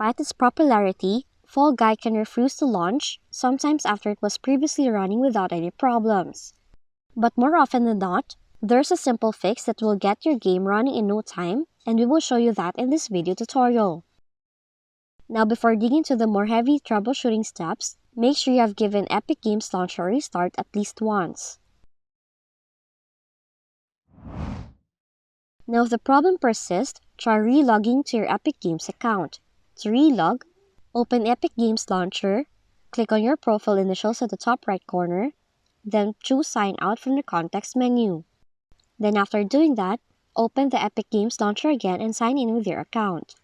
Despite its popularity, Fall Guy can refuse to launch, sometimes after it was previously running without any problems. But more often than not, there's a simple fix that will get your game running in no time, and we will show you that in this video tutorial. Now before digging into the more heavy troubleshooting steps, make sure you have given Epic Games Launcher a restart at least once. Now if the problem persists, try relogging to your Epic Games account. To relog, open Epic Games Launcher, click on your profile initials at the top right corner, then choose Sign Out from the context menu. Then after doing that, open the Epic Games Launcher again and sign in with your account.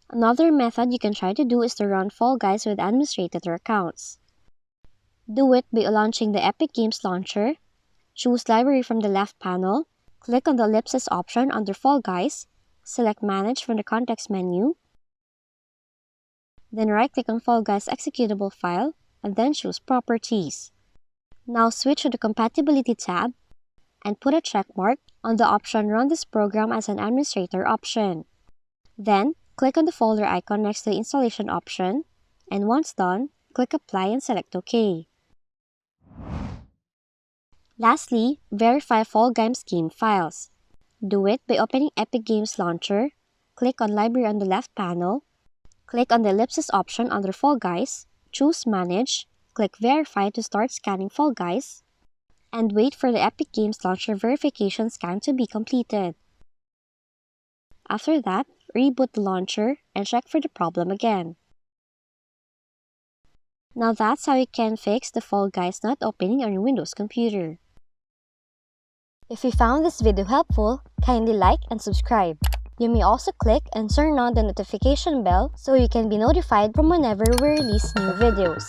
Another method you can try to do is to run Fall Guys with administrator accounts. Do it by launching the Epic Games Launcher, choose Library from the left panel, click on the ellipsis option under Fall Guys, select Manage from the context menu, then right-click on Fall Guys executable file, and then choose Properties. Now switch to the Compatibility tab, and put a check mark on the option Run this program as an administrator option. Then, click on the folder icon next to the installation option, and once done, click Apply and select OK. Lastly, verify Fall Guys game files. Do it by opening Epic Games Launcher, click on Library on the left panel, click on the ellipsis option under Fall Guys, choose Manage, click Verify to start scanning Fall Guys, and wait for the Epic Games Launcher verification scan to be completed. After that, reboot the launcher and check for the problem again. Now that's how you can fix the Fall Guys not opening on your Windows computer. If you found this video helpful, kindly like and subscribe. You may also click and turn on the notification bell so you can be notified from whenever we release new videos.